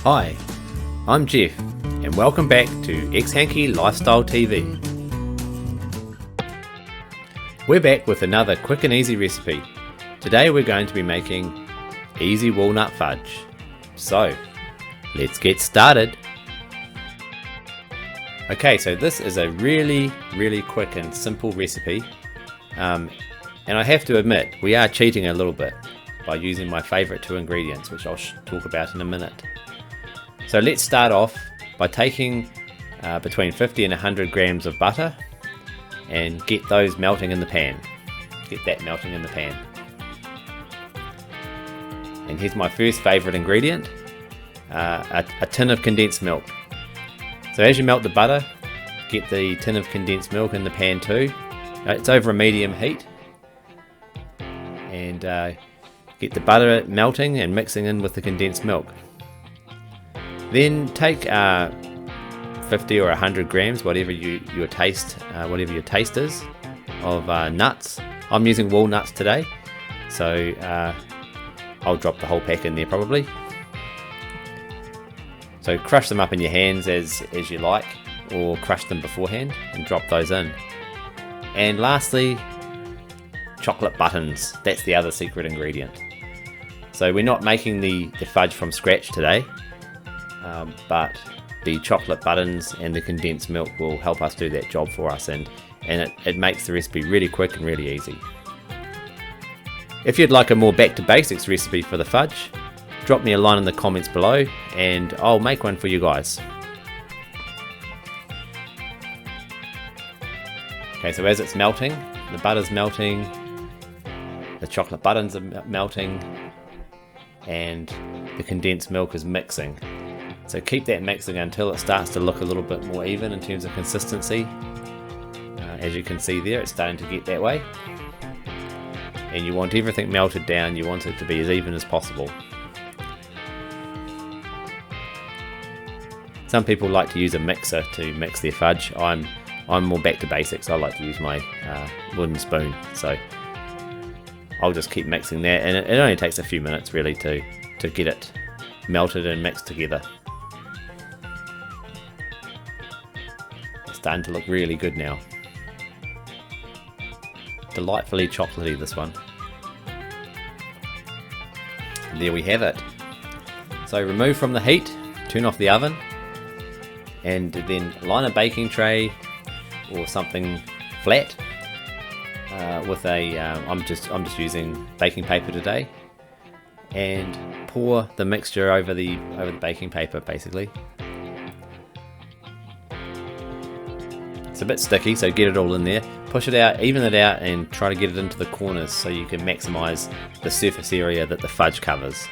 Hi, I'm Geoff, and welcome back to xHanky Lifestyle TV. We're back with another quick and easy recipe. Today we're going to be making easy walnut fudge. So, let's get started. Okay, so this is a really quick and simple recipe. And I have to admit, we are cheating a little bit by using my favourite two ingredients, which I'll talk about in a minute. So let's start off by taking between 50 and 100 grams of butter and get those melting in the pan. Get that melting in the pan. And here's my first favourite ingredient, a tin of condensed milk. So as you melt the butter, get the tin of condensed milk in the pan too. It's over a medium heat. And get the butter melting and mixing in with the condensed milk. Then take 50 or 100 grams, whatever your taste is, of nuts. I'm using walnuts today, so I'll drop the whole pack in there probably. So crush them up in your hands as you like, or crush them beforehand and drop those in. And lastly, chocolate buttons. That's the other secret ingredient. So we're not making the fudge from scratch today, but the chocolate buttons and the condensed milk will help us do that job for us, and it makes the recipe really quick and really easy. If you'd like a more back to basics recipe for the fudge, drop me a line in the comments below and I'll make one for you guys. Okay, so as it's melting, the butter's melting, the chocolate buttons are melting, and the condensed milk is mixing. So keep that mixing until it starts to look a little bit more even in terms of consistency. As you can see there, it's starting to get that way. And you want everything melted down, you want it to be as even as possible. Some people like to use a mixer to mix their fudge. I'm more back to basics. I like to use my wooden spoon. So I'll just keep mixing that, and it only takes a few minutes really to get it melted and mixed together. It's starting to look really good now. Delightfully chocolatey, this one. And there we have it. So remove from the heat, turn off the oven, and then line a baking tray or something flat with a I'm just using baking paper today, and pour the mixture over the baking paper basically. It's a bit sticky, so get it all in there. Push it out, even it out, and try to get it into the corners so you can maximize the surface area that the fudge covers.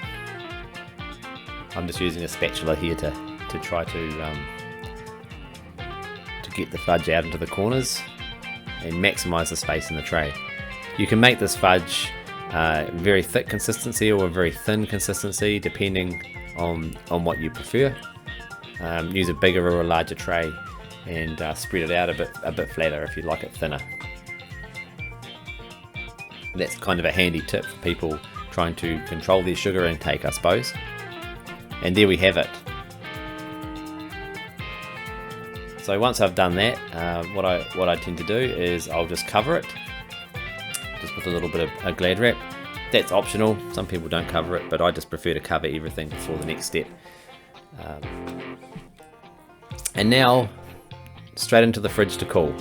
I'm just using a spatula here to try to get the fudge out into the corners and maximize the space in the tray. You can make this fudge very thick consistency or a very thin consistency depending on what you prefer. Use a bigger or a larger tray and spread it out a bit flatter if you like it thinner. That's kind of a handy tip for people trying to control their sugar intake, I suppose. And there we have it. So once I've done that, what I tend to do is I'll just cover it, just with a little bit of a Glad wrap. That's optional. Some people don't cover it, but I just prefer to cover everything before the next step. And now, straight into the fridge to cool.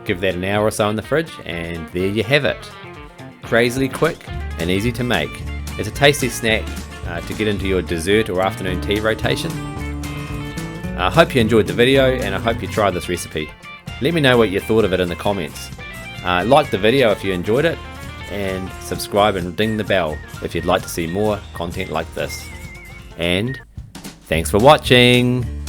Give that an hour or so in the fridge, and there you have it. Crazily quick and easy to make. It's a tasty snack to get into your dessert or afternoon tea rotation. I hope you enjoyed the video, and I hope you try this recipe. Let me know what you thought of it in the comments. Like the video if you enjoyed it, and subscribe and ding the bell if you'd like to see more content like this. And thanks for watching!